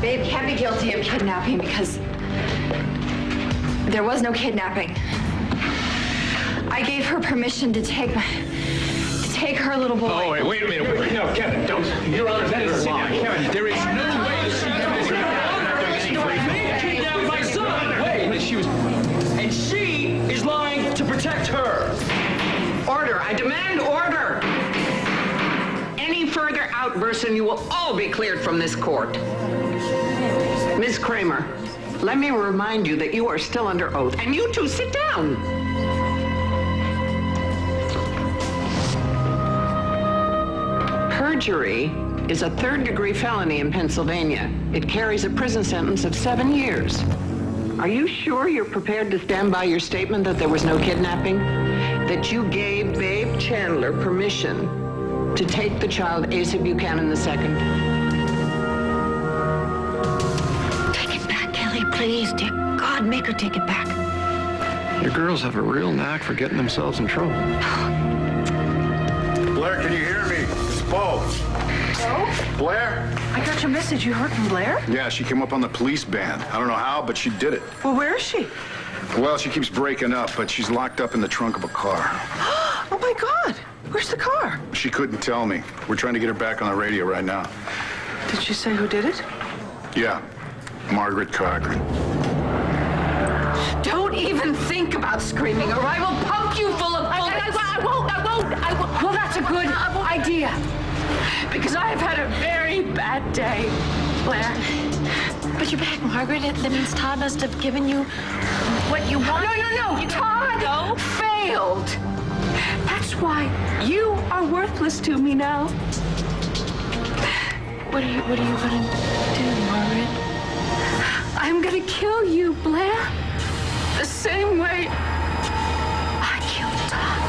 Babe can't be guilty of kidnapping because there was no kidnapping. I gave her permission to take her little boy. Oh, wait a minute. No, Kevin, don't. Your Honor, that is a lie. Kevin, there is no way that she kidnapped my son. Wait, she was... And she is lying to protect her. Order. I demand order. Any further outbursts and you will all be cleared from this court. Ms. Kramer, let me remind you that you are still under oath, and you two sit down. Perjury is a third-degree felony in Pennsylvania. It carries a prison sentence of 7 years. Are you sure you're prepared to stand by your statement that there was no kidnapping? That you gave Babe Chandler permission to take the child, Asa Buchanan II? Take it back, Kelly, please. Dear God, make her take it back. Your girls have a real knack for getting themselves in trouble. Blair, can you hear me? It's Bo. Bo? Blair? I got your message. You heard from Blair? Yeah, she came up on the police band. I don't know how, but she did it. Well, where is she? Well, she keeps breaking up, but she's locked up in the trunk of a car. Oh, my God. Where's the car? She couldn't tell me. We're trying to get her back on the radio right now. Did she say who did it? Yeah, Margaret Cochran. Don't even think about screaming, or I will pump you full of bullets. I won't. Well, that's a good idea. Because I have had a very bad day, Blair. But you're back, Margaret. That means Todd must have given you what you want. No. Todd failed. That's why you are worthless to me now. What are you gonna do, Margaret? I'm gonna kill you, Blair. The same way I killed Todd.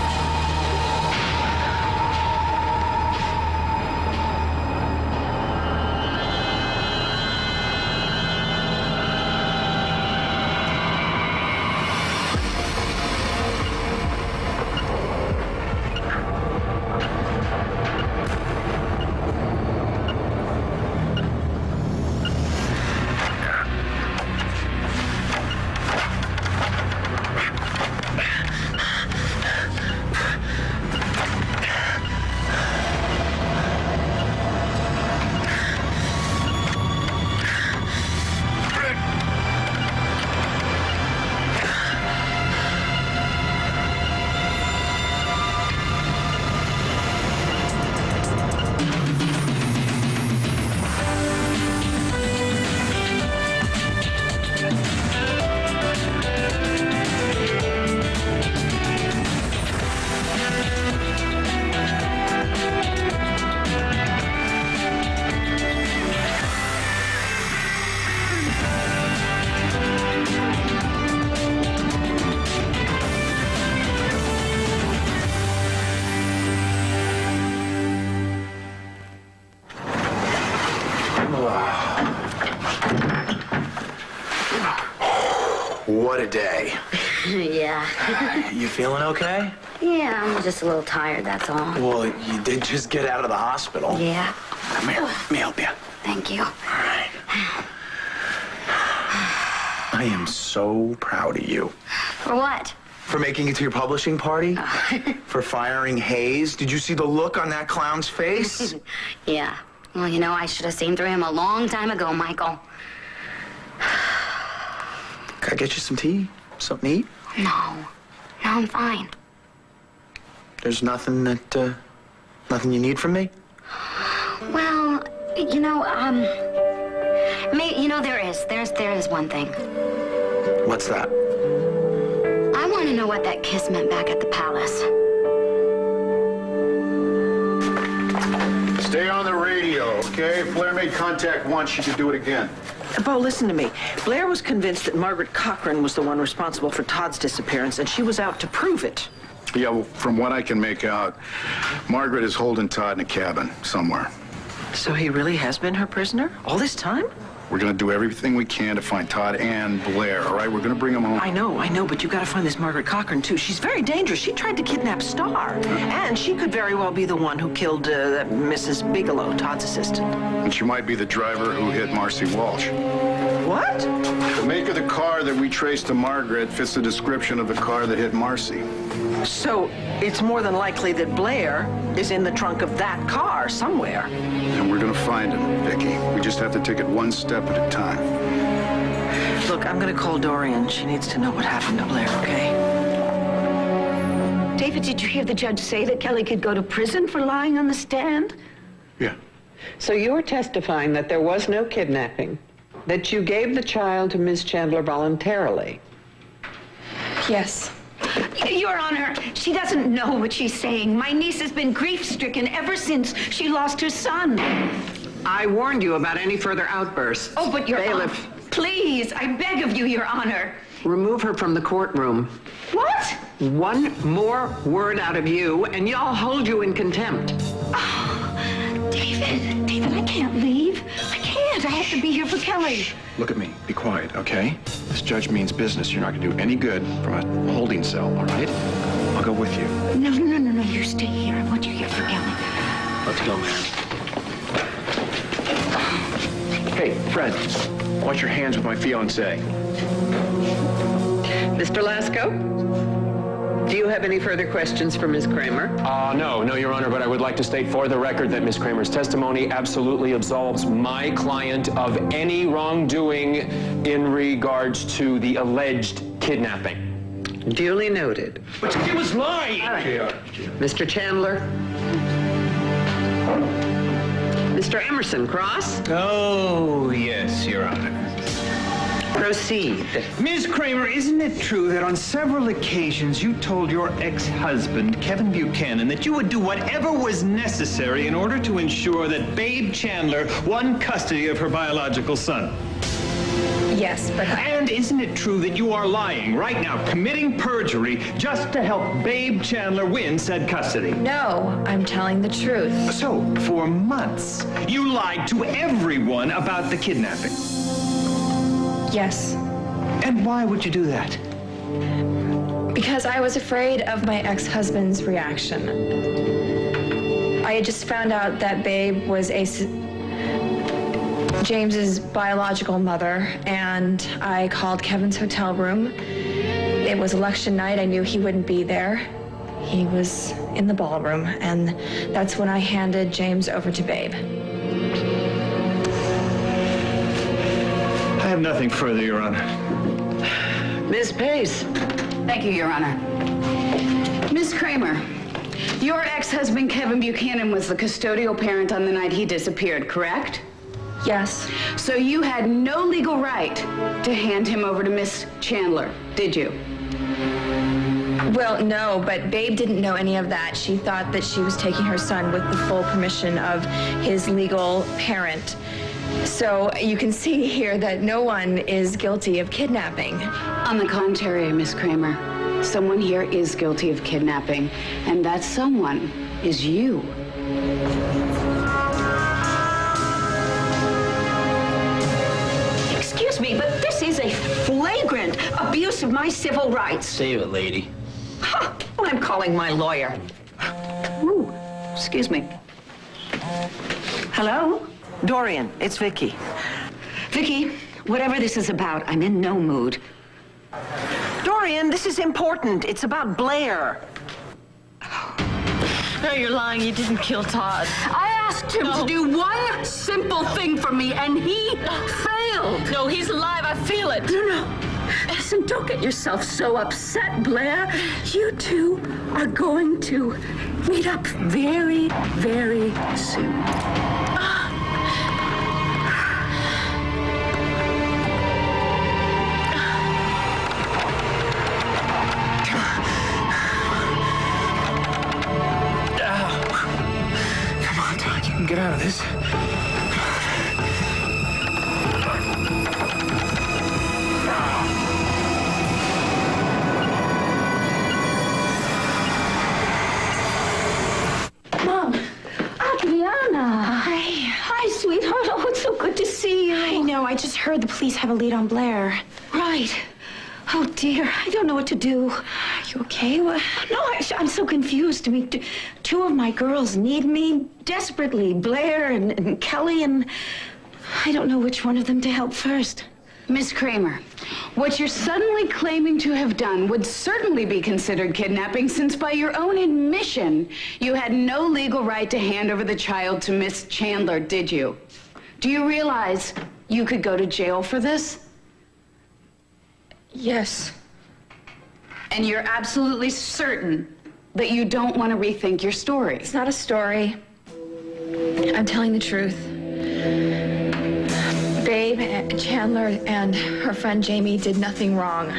What a day. Yeah. You feeling okay? Yeah, I'm just a little tired, that's all. Well, you did just get out of the hospital. Yeah. Come here. Let me help you. Thank you. All right. I am so proud of you. For what? For making it to your publishing party? For firing Hayes? Did you see the look on that clown's face? Yeah. Well, you know, I should have seen through him a long time ago, Michael. Can I get you some tea? Something to eat? No, I'm fine. There's nothing that, nothing you need from me? Well, you know, there is one thing. What's that? I want to know what that kiss meant back at the palace. Stay on the radio, okay? If Blair made contact once, she could do it again. Bo, listen to me. Blair was convinced that Margaret Cochran was the one responsible for Todd's disappearance, and she was out to prove it. Yeah, well, from what I can make out, Margaret is holding Todd in a cabin somewhere. So he really has been her prisoner all this time? We're gonna do everything we can to find Todd and Blair, all right? We're gonna bring them home. I know, but you gotta find this Margaret Cochran, too. She's very dangerous. She tried to kidnap Star. And she could very well be the one who killed Mrs. Bigelow, Todd's assistant. And she might be the driver who hit Marcy Walsh. What? The make of the car that we traced to Margaret fits the description of the car that hit Marcy. So it's more than likely that Blair is in the trunk of that car somewhere. And we're gonna find him, Vicky. We just have to take it one step at a time. Look, I'm gonna call Dorian. She needs to know what happened to Blair, okay? David, did you hear the judge say that Kelly could go to prison for lying on the stand? Yeah. So you're testifying that there was no kidnapping, that you gave the child to Ms. Chandler voluntarily? Yes. Your Honor, she doesn't know what she's saying. My niece has been grief-stricken ever since she lost her son. I warned you about any further outbursts. Oh, but Your Bailiff. Honor, please, I beg of you, Your Honor. Remove her from the courtroom. What? One more word out of you, and y'all hold you in contempt. Oh, David, I can't leave. I can't. I have to be here for Kelly. Look at me. Be quiet, okay? This judge means business. You're not going to do any good from a holding cell, all right? I'll go with you. No. You stay here. I want you here for Kelly. Let's go, man. Hey, Fred, wash your hands with my fiancée. Mr. Lasko, do you have any further questions for Ms. Kramer? No, Your Honor, but I would like to state for the record that Ms. Kramer's testimony absolutely absolves my client of any wrongdoing in regards to the alleged kidnapping. Duly noted. But she was lying! Mr. Chandler? Mr. Emerson, cross? Oh, yes, Your Honor. Proceed. Ms. Kramer, isn't it true that on several occasions you told your ex-husband, Kevin Buchanan, that you would do whatever was necessary in order to ensure that Babe Chandler won custody of her biological son? Yes, but And isn't it true that you are lying right now, committing perjury, just to help Babe Chandler win said custody? no, I'm telling the truth. So, for months, you lied to everyone about the kidnapping. Yes, And why would you do that? because I was afraid of my ex-husband's reaction. I had just found out that Babe was James's biological mother, and I called Kevin's hotel room. It was election night. I knew he wouldn't be there. He was in the ballroom, and that's when I handed James over to Babe. I have nothing further, Your Honor. Ms. Pace. Thank you, Your Honor. Ms. Kramer, your ex-husband Kevin Buchanan was the custodial parent on the night he disappeared, correct? Yes. So you had no legal right to hand him over to Miss Chandler, did you? Well, no, but Babe didn't know any of that. She thought that she was taking her son with the full permission of his legal parent. So you can see here that no one is guilty of kidnapping. On the contrary, Miss Kramer, someone here is guilty of kidnapping, and that someone is you. Excuse me, but this is a flagrant abuse of my civil rights. Save it, lady. Huh. Well, I'm calling my lawyer. Ooh, excuse me. Hello? Dorian, it's Vicky. Vicky, whatever this is about, I'm in no mood. Dorian, this is important. It's about Blair. No, you're lying. You didn't kill Todd. I asked him to do one simple thing for me, and he failed. No, he's alive. I feel it. No. Listen, don't get yourself so upset, Blair. You two are going to meet up very, very soon. Get out of this. Mom, Adriana. No, I just heard the police have a lead on Blair. Right. Oh, dear. I don't know what to do. Are you okay? What? No, I'm so confused. I mean, two of my girls need me desperately. Blair and Kelly, and I don't know which one of them to help first. Miss Kramer, what you're suddenly claiming to have done would certainly be considered kidnapping, since by your own admission, you had no legal right to hand over the child to Miss Chandler, did you? Do you realize you could go to jail for this? Yes. And you're absolutely certain that you don't want to rethink your story? It's not a story. I'm telling the truth. Babe, Chandler, and her friend Jamie did nothing wrong.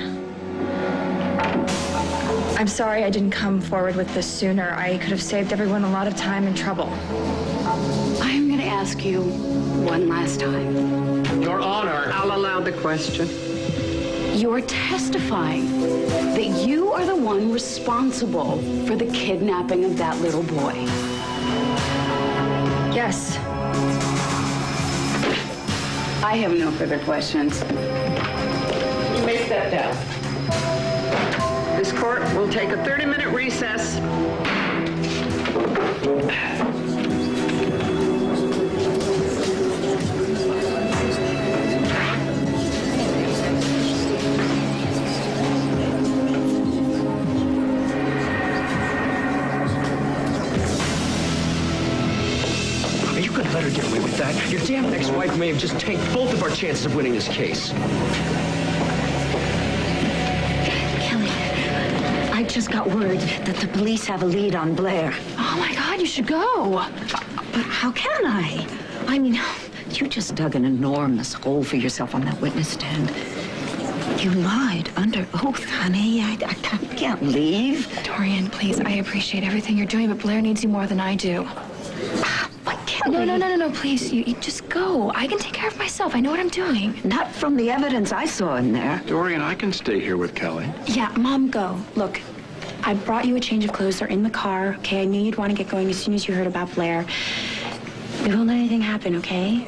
I'm sorry I didn't come forward with this sooner. I could have saved everyone a lot of time and trouble. I'm going to ask you one last time. Your Honor. I'll allow the question. You're testifying that you are the one responsible for the kidnapping of that little boy. Yes. I have no further questions. You may step down. This court will take a 30-minute recess. You couldn't let her get away with that. Your damn ex-wife may have just tanked both of our chances of winning this case. Kelly, I just got word that the police have a lead on Blair. Oh, my God, you should go. But how can I? I mean, you just dug an enormous hole for yourself on that witness stand. You lied under oath, honey. I can't leave. Dorian, please, I appreciate everything you're doing, but Blair needs you more than I do. But Kelly... No, please, you just go. I can take care of myself. I know what I'm doing. Not from the evidence I saw in there. Dorian, I can stay here with Kelly. Yeah, Mom, go. Look, I brought you a change of clothes. They're in the car, okay? I knew you'd want to get going as soon as you heard about Blair. We won't let anything happen, okay?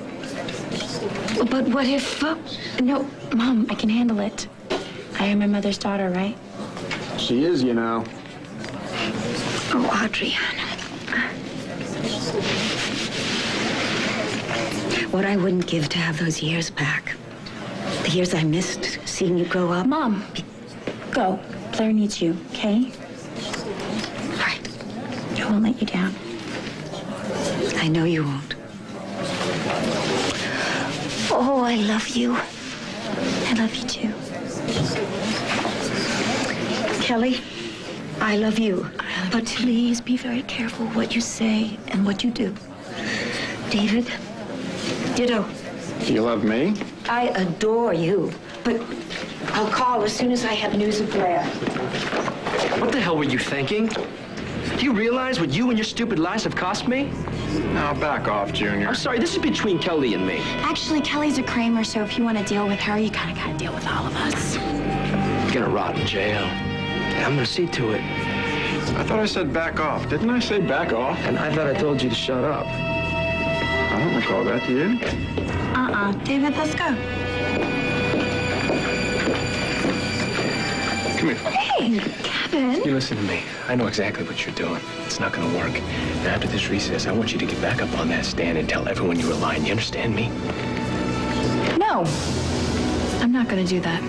But what if... No, Mom, I can handle it. I am my mother's daughter, right? She is, you know. Oh, Adriana. What I wouldn't give to have those years back. The years I missed seeing you grow up. Mom, go. Blair needs you, okay? All right. I won't let you down. I know you won't. Oh, I love you. I love you, too. Kelly, I love you. But please be very careful what you say and what you do. David, ditto. You love me? I adore you. But I'll call as soon as I have news of Blair. What the hell were you thinking? Do you realize what you and your stupid lies have cost me? Now, back off, Junior. I'm sorry, this is between Kelly and me. Actually, Kelly's a Kramer, so if you want to deal with her, you kind of got to deal with all of us. You're gonna rot in jail. And I'm gonna see to it. I thought I said back off. Didn't I say back off? And I thought I told you to shut up. I don't recall that, do you? David, let's go. Come here. Hey, Kevin. You listen to me. I know exactly what you're doing. It's not gonna work. And after this recess, I want you to get back up on that stand and tell everyone you were lying. You understand me? No, I'm not going to do that.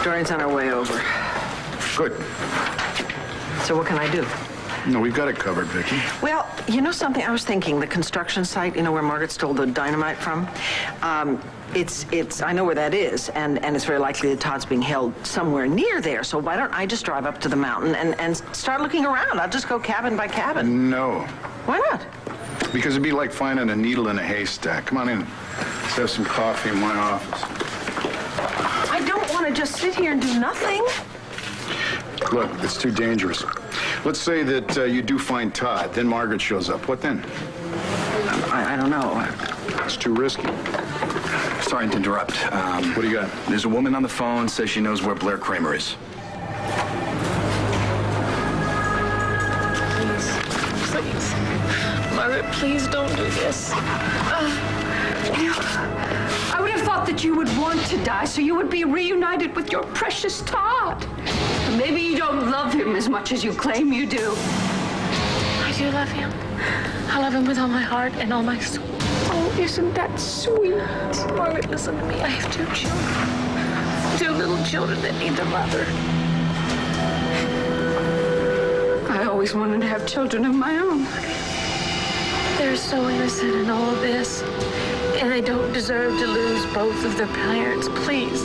Dorian's on our way over. Good. So what can I do? No, we've got it covered, Vicki. Well, you know something? I was thinking, the construction site, you know, where Margaret stole the dynamite from? I know where that is, and it's very likely that Todd's being held somewhere near there. So why don't I just drive up to the mountain and start looking around? I'll just go cabin by cabin. No. Why not? Because it'd be like finding a needle in a haystack. Come on in. Let's have some coffee in my office. I don't want to just sit here and do nothing. Look, it's too dangerous. Let's say that you do find Todd, then Margaret shows up. What then? I don't know. It's too risky. Sorry to interrupt. What do you got? There's a woman on the phone, says she knows where Blair Kramer is. Please. Margaret, please don't do this. that you would want to die so you would be reunited with your precious Todd. But maybe you don't love him as much as you claim you do. I do love him. I love him with all my heart and all my soul. Oh, isn't that sweet? Margaret, listen to me. I have 2 children. 2 little children that need their mother. I always wanted to have children of my own. They're so innocent in all of this. And they don't deserve to lose both of their parents. Please.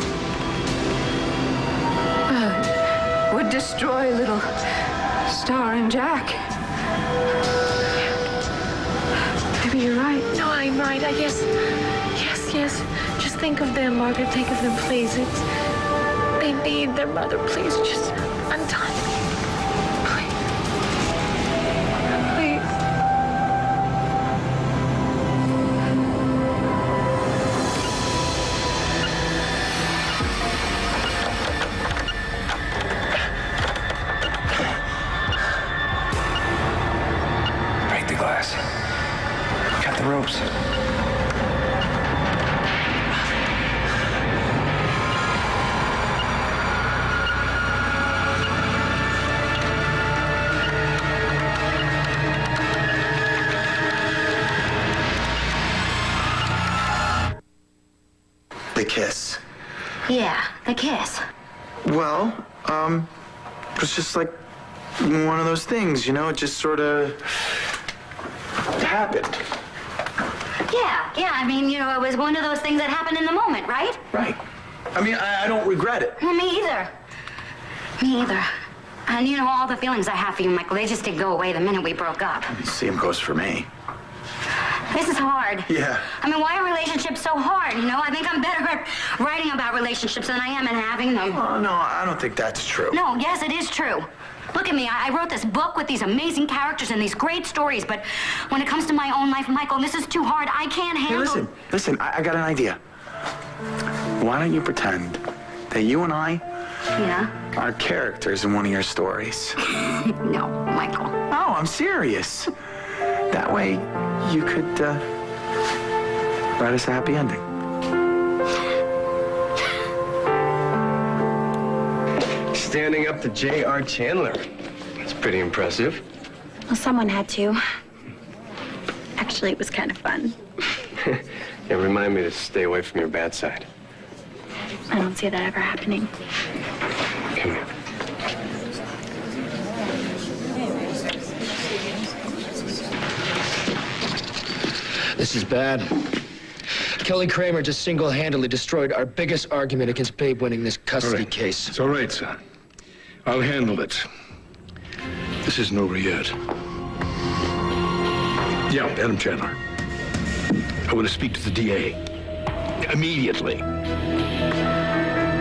Would destroy little Star and Jack. Maybe you're right. No, I'm right. I guess. Yes. Just think of them, Margaret. Think of them, please. They need their mother. Please, just untie me. Cut the ropes. The kiss. Yeah, the kiss. Well, it was just like one of those things, you know? It just sort of happened. Yeah, I mean, you know, it was one of those things that happened in the moment, right? Right. I mean, I don't regret it. Well, me either. And you know, all the feelings I have for you, Michael, they just did go away the minute we broke up. Same goes for me. This is hard. Yeah. I mean, why are relationships so hard, you know? I think I'm better at writing about relationships than I am at having them. Oh, no, I don't think that's true. No, yes, it is true. Look at me, I wrote this book with these amazing characters and these great stories, but when it comes to my own life, Michael, this is too hard. I can't handle... Hey, listen, I got an idea. Why don't you pretend that you and I are characters in one of your stories? No, Michael. No, I'm serious. That way, you could write us a happy ending. Standing up to J.R. Chandler. That's pretty impressive. Well, someone had to. Actually, it was kind of fun. Yeah, remind me to stay away from your bad side. I don't see that ever happening. Come here. This is bad. Kelly Kramer just single-handedly destroyed our biggest argument against Babe winning this custody case. It's all right, son. I'll handle it. This isn't over yet. Yeah, Adam Chandler. I want to speak to the DA. Immediately.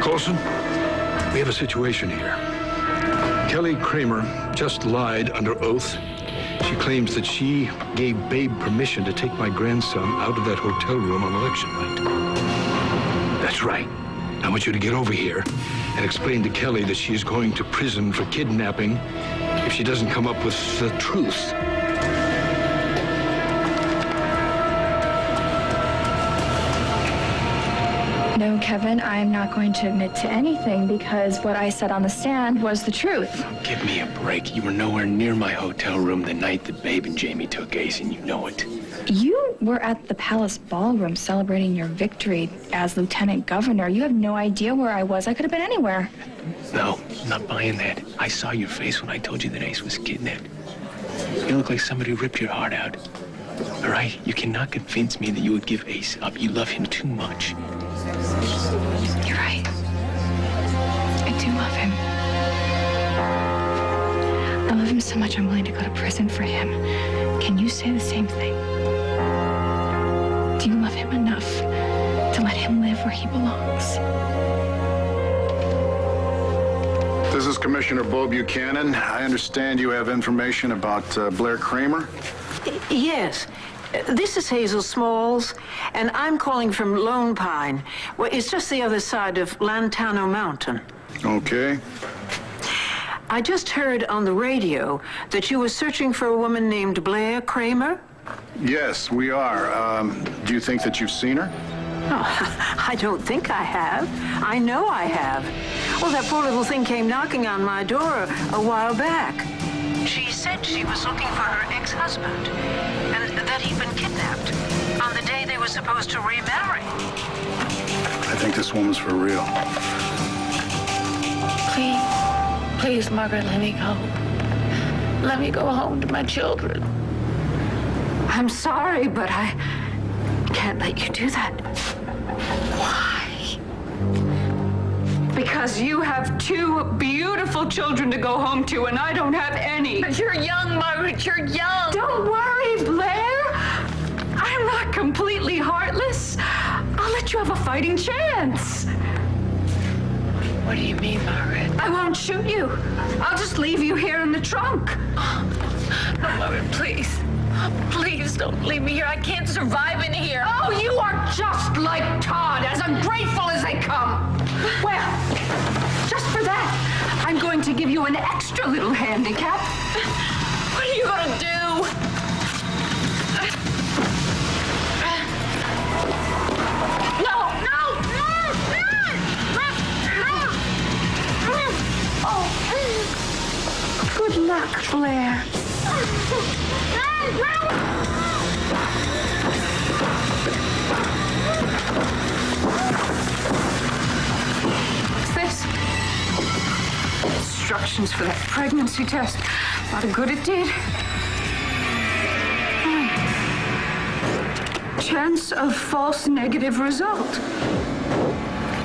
Coulson, we have a situation here. Kelly Kramer just lied under oath. She claims that she gave Babe permission to take my grandson out of that hotel room on election night. That's right. I want you to get over here and explain to Kelly that she's going to prison for kidnapping if she doesn't come up with the truth. No, Kevin, I'm not going to admit to anything because what I said on the stand was the truth. Give me a break. You were nowhere near my hotel room the night that Babe and Jamie took Ace, and you know it. You were at the Palace Ballroom celebrating your victory as Lieutenant Governor. You have no idea where I was. I could have been anywhere. No, I'm not buying that. I saw your face when I told you that Ace was kidnapped. You look like somebody ripped your heart out. All right? You cannot convince me that you would give Ace up. You love him too much. You're right. I do love him. I love him so much I'm willing to go to prison for him. Can you say the same thing? Do you love him enough to let him live where he belongs? This is Commissioner Bo Buchanan. I understand you have information about Blair Kramer. Yes. This is Hazel Smalls, and I'm calling from Lone Pine. Well, it's just the other side of Lantano Mountain. Okay. I just heard on the radio that you were searching for a woman named Blair Kramer. Yes, we are. Do you think that you've seen her? Oh, I don't think I have. I know I have. Well, that poor little thing came knocking on my door a while back. She said she was looking for her ex-husband and that he'd been kidnapped on the day they were supposed to remarry. I think this woman's for real. Please, Margaret, let me go. Let me go home to my children. I'm sorry, but I can't let you do that. Why? Because you have 2 beautiful children to go home to, and I don't have any. But you're young, Margaret, you're young. Don't worry, Blair. I'm not completely heartless. I'll let you have a fighting chance. What do you mean, Margaret? I won't shoot you. I'll just leave you here in the trunk. No, Margaret, please. Please don't leave me here. I can't survive in here. Oh, you are just like Todd, as ungrateful as they come. Well, just for that, I'm going to give you an extra little handicap. What are you going to do? Good luck, Blair. What's this? Instructions for that pregnancy test. A lot of good it did. Chance of false negative result.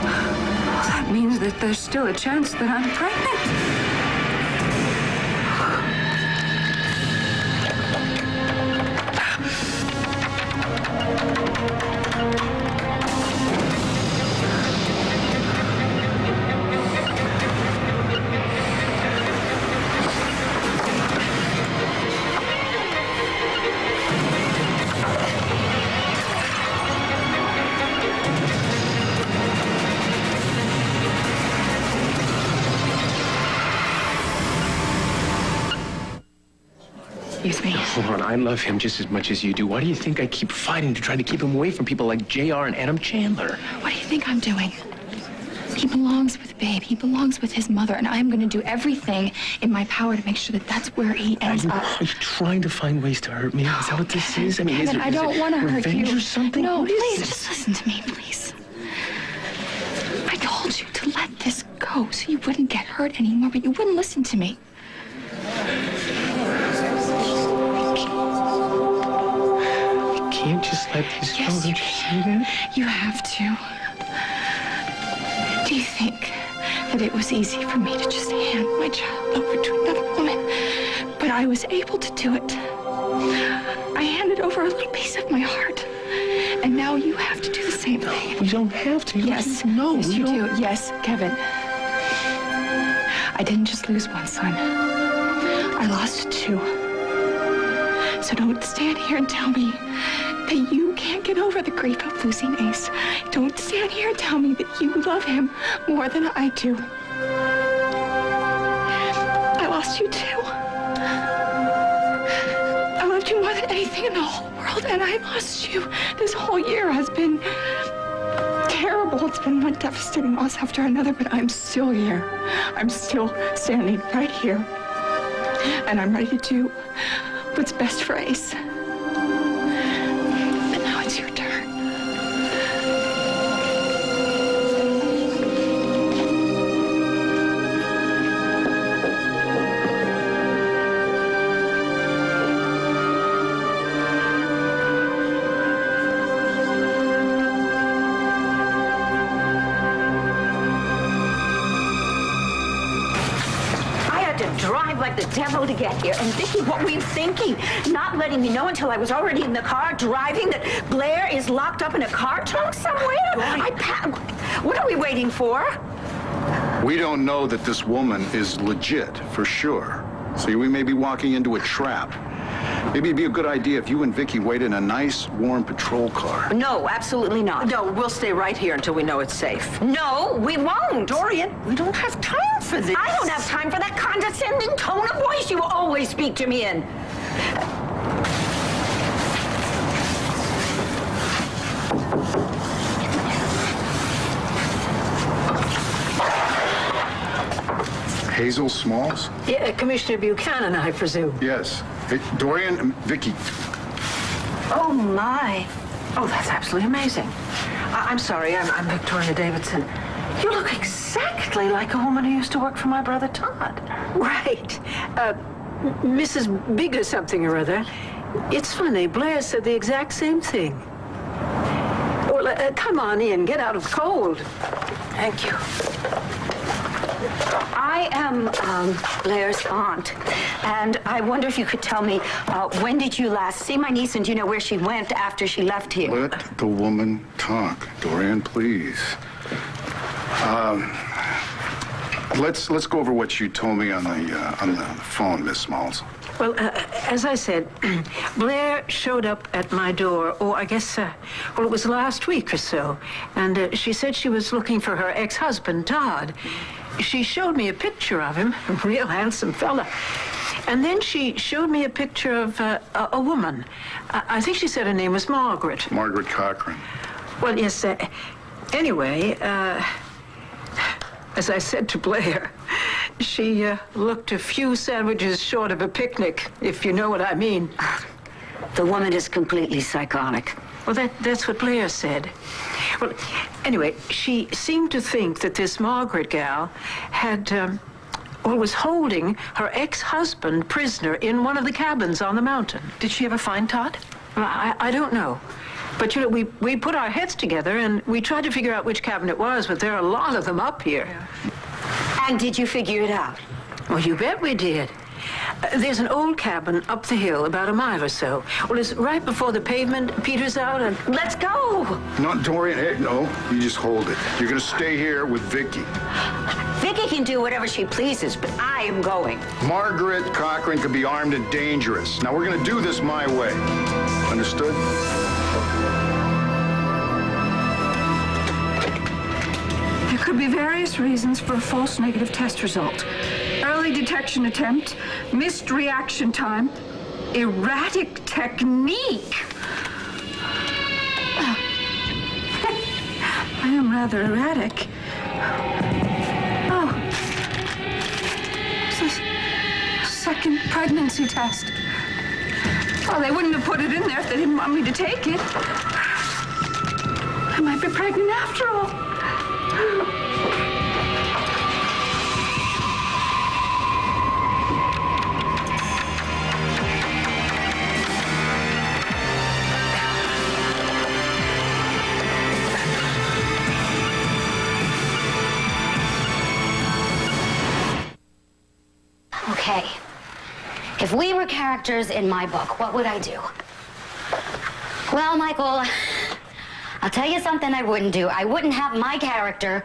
Well, that means that there's still a chance that I'm pregnant. Excuse me. Hold on, I love him just as much as you do. Why do you think I keep fighting to try to keep him away from people like JR and Adam Chandler? What do you think I'm doing? He belongs with Babe. He belongs with his mother, and I'm going to do everything in my power to make sure that that's where he ends up. Are you trying to find ways to hurt me? Is that what this is? I mean, Kevin, I don't want to hurt you. Revenge or something? No, please, just listen to me, please. I told you to let this go so you wouldn't get hurt anymore, but you wouldn't listen to me. Can't just let this go. Yes, you can. You have to. Do you think that it was easy for me to just hand my child over to another woman? But I was able to do it. I handed over a little piece of my heart. And now you have to do the same thing. We don't have to. Yes. No, yes, you do. Yes, Kevin. I didn't just lose one son. I lost 2. So don't stand here and tell me that you can't get over the grief of losing Ace. Don't stand here and tell me that you love him more than I do. I lost you too. I loved you more than anything in the whole world, and I lost you. This whole year has been terrible. It's been one devastating loss after another, but I'm still here. I'm still standing right here. And I'm ready to do what's best for Ace. But now it's your turn. Drive like the devil to get here. And Vicky, what were you thinking? Not letting me know until I was already in the car driving that Blair is locked up in a car trunk somewhere? What are we waiting for? We don't know that this woman is legit, for sure. So we may be walking into a trap. Maybe it'd be a good idea if you and Vicky wait in a nice, warm patrol car. No, absolutely not. No, we'll stay right here until we know it's safe. No, we won't. Dorian, we don't have time for this. I don't have time for that condescending tone of voice you always speak to me in. Hazel Smalls? Yeah, Commissioner Buchanan, I presume. Yes. Hey, Dorian, Vicky. Oh, my. Oh, that's absolutely amazing. I'm sorry, I'm Victoria Davidson. You look exactly like a woman who used to work for my brother Todd. Right. Mrs. Big or something or other. It's funny, Blair said the exact same thing. Well, come on in, get out of the cold. Thank you. I am Blair's aunt, and I wonder if you could tell me, when did you last see my niece, and do you know where she went after she left here? Let the woman talk. Dorian, please. Let's go over what you told me on the phone, Miss Smalls. Well, as I said, Blair showed up at my door, I guess, well, it was last week or so, and she said she was looking for her ex-husband, Todd. She showed me a picture of him, a real handsome fella. And then she showed me a picture of a woman. I think she said her name was Margaret. Margaret Cochran. Well, yes, anyway, as I said to Blair, she looked a few sandwiches short of a picnic, if you know what I mean. The woman is completely psychotic. Well, that's what Blair said. Well, anyway, she seemed to think that this Margaret gal had, was holding her ex-husband prisoner in one of the cabins on the mountain. Did she ever find Todd? Well, I don't know. But, you know, we put our heads together and we tried to figure out which cabin it was, but there are a lot of them up here. Yeah. And did you figure it out? Well, you bet we did. There's an old cabin up the hill about a mile or so. Well, it's right before the pavement peters out, and let's go! No, Dorian, hey, no, you just hold it. You're gonna stay here with Vicky. Vicky can do whatever she pleases, but I am going. Margaret Cochran could be armed and dangerous. Now, we're gonna do this my way. Understood? There could be various reasons for a false negative test result. Early detection attempt, missed reaction time, erratic technique. I am rather erratic. Oh. It's a second pregnancy test. Well, they wouldn't have put it in there if they didn't want me to take it. I might be pregnant after all. Okay. If we were characters in my book, what would I do? Well, Michael, I'll tell you something I wouldn't do. I wouldn't have my character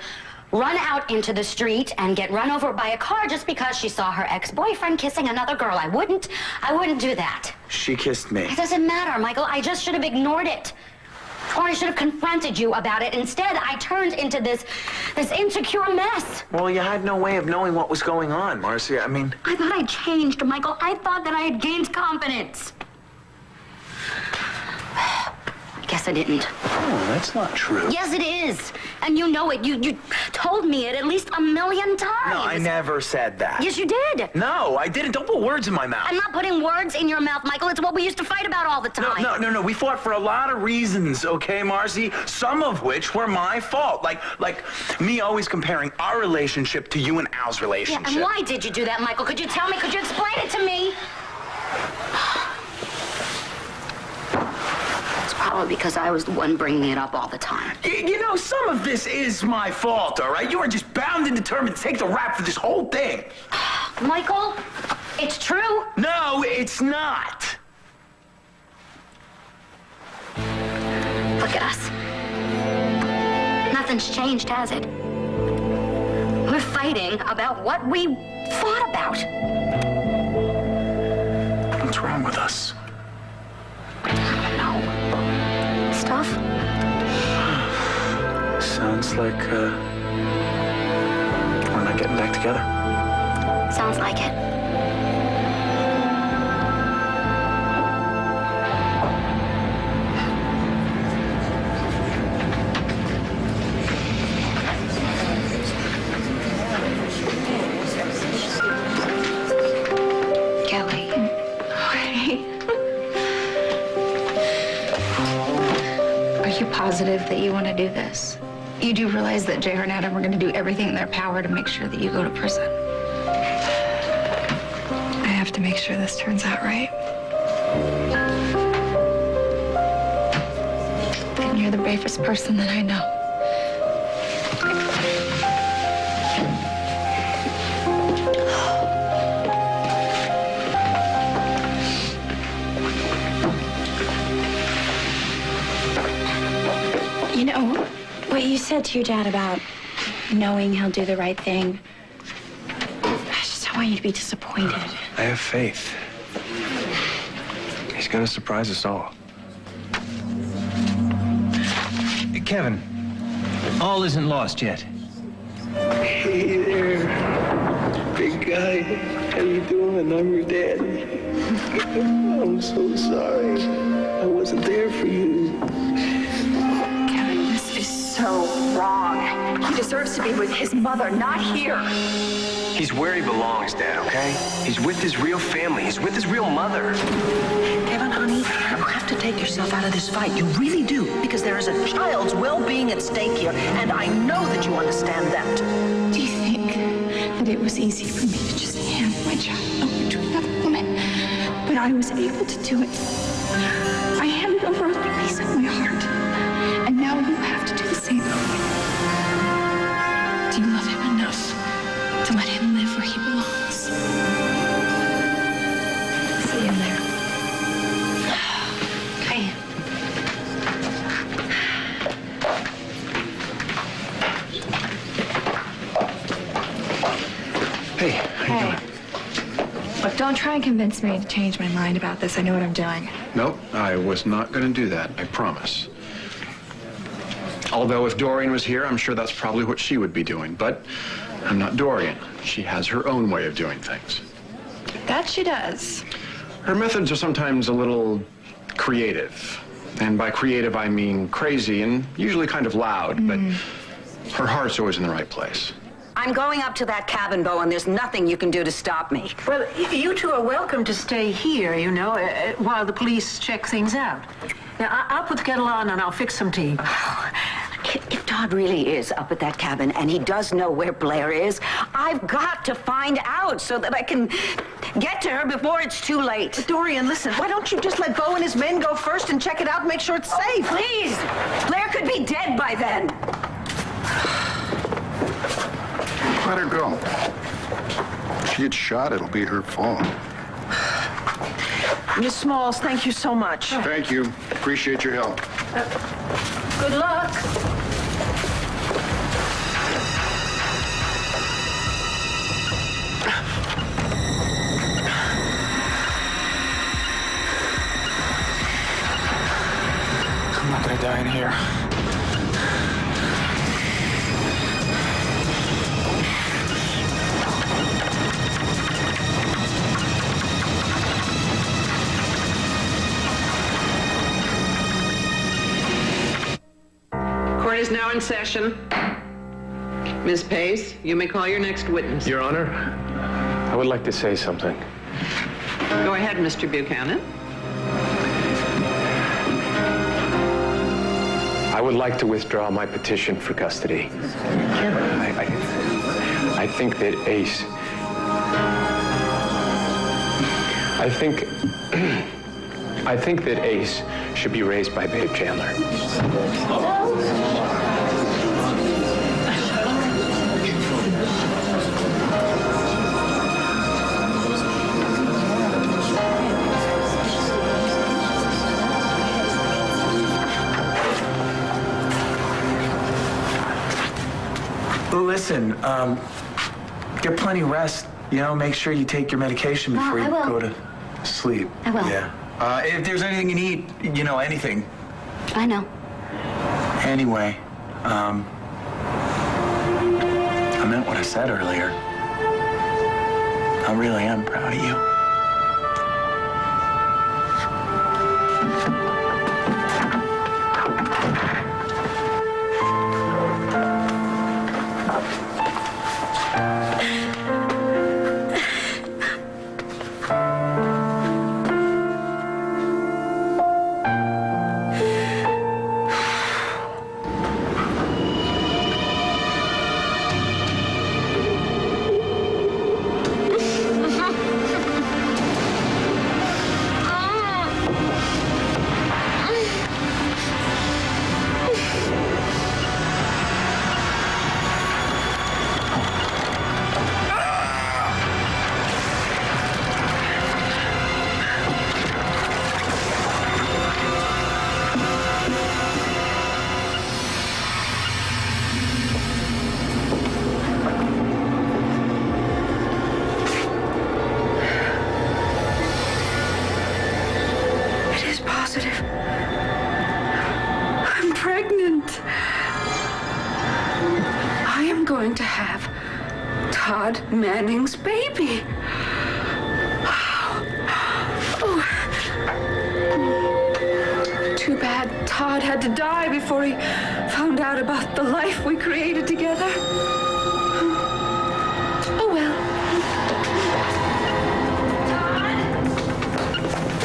run out into the street and get run over by a car just because she saw her ex-boyfriend kissing another girl. I wouldn't do that. She kissed me. It doesn't matter, Michael. I just should have ignored it. Or I should have confronted you about it. Instead, I turned into this insecure mess. Well, you had no way of knowing what was going on, Marcy. I mean... I thought I changed, Michael. I thought that I had gained confidence. I guess I didn't. Oh, that's not true. Yes, it is. And you know it. You told me it at least 1,000,000 times. No, I never said that. Yes, you did. No, I didn't. Don't put words in my mouth. I'm not putting words in your mouth, Michael. It's what we used to fight about all the time. No. We fought for a lot of reasons, okay, Marcy? Some of which were my fault. Like me always comparing our relationship to you and Al's relationship. Yeah, and why did you do that, Michael? Could you tell me? Could you explain it to me? Probably because I was the one bringing it up all the time. You know, some of this is my fault, all right? You are just bound and determined to take the rap for this whole thing. Michael, it's true. No, it's not. Look at us. Nothing's changed, has it? We're fighting about what we fought about. What's wrong with us? Stuff? Sounds like, we're not getting back together. Sounds like it. positive that you want to do this? You do realize that J.R. and Adam are going to do everything in their power to make sure that you go to prison. I have to make sure this turns out right. And you're the bravest person that I know. You know, what you said to your dad about knowing he'll do the right thing, I just don't want you to be disappointed. I have faith. He's gonna surprise us all. Kevin, all isn't lost yet. Hey there, big guy. How you doing? I'm your daddy. I'm so sorry. I wasn't there for you. Kevin, this is so wrong. He deserves to be with his mother, not here. He's where he belongs, Dad, okay? He's with his real family. He's with his real mother. Kevin, honey, you have to take yourself out of this fight. You really do, because there is a child's well-being at stake here, and I know that you understand that. Do you think that it was easy for me to just hand my child over to another woman? But I was able to do it. I handed over a piece of my heart, and now you have to do the same thing. Do you love him enough to let him live where he belongs? See him there. Hey. Hey, how you doing? Look, don't try and convince me to change my mind about this. I know what I'm doing. Nope, I was not going to do that, I promise. Although if Dorian was here, I'm sure that's probably what she would be doing. But I'm not Dorian. She has her own way of doing things. That she does. Her methods are sometimes a little creative. And by creative, I mean crazy and usually kind of loud, but her heart's always in the right place. I'm going up to that cabin, Bo, and there's nothing you can do to stop me. Well, you two are welcome to stay here, you know, while the police check things out. Now, I'll put the kettle on and I'll fix some tea. If Todd really is up at that cabin and he does know where Blair is, I've got to find out so that I can get to her before it's too late. But Dorian, listen, why don't you just let Bo and his men go first and check it out and make sure it's safe? Please! Blair could be dead by then. Let her go. If she gets shot, it'll be her fault. Miss Smalls, thank you so much. Thank you. Appreciate your help. Good luck. I'm not gonna die in here. Court is now in session. Ms. Pace, you may call your next witness. Your Honor, I would like to say something. Go ahead, Mr. Buchanan. I would like to withdraw my petition for custody. I think that Ace... I think that Ace should be raised by Babe Chandler. Listen, get plenty of rest. You know, make sure you take your medication before you go to sleep. I will. Yeah. If there's anything you need, you know, anything. I know. Anyway, I meant what I said earlier. I really am proud of you. I am going to have Todd Manning's baby. Oh. Too bad Todd had to die before he found out about the life we created together. Oh, well.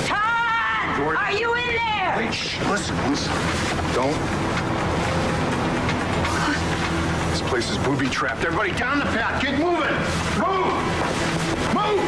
Todd! Are you in there? Wait, shh, listen. Don't. This place is booby-trapped. Everybody down the path. Get moving. Move! Move!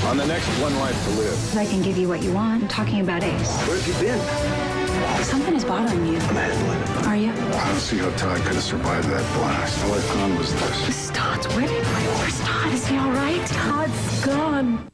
On the next One Life to Live. I can give you what you want. I'm talking about Ace. Where have you been? Something is bothering you. I'm handling it. Are you? I don't see how Todd could have survived that blast. How fun was this? This is Todd's wedding. Where's Todd? Is he all right? Todd's gone.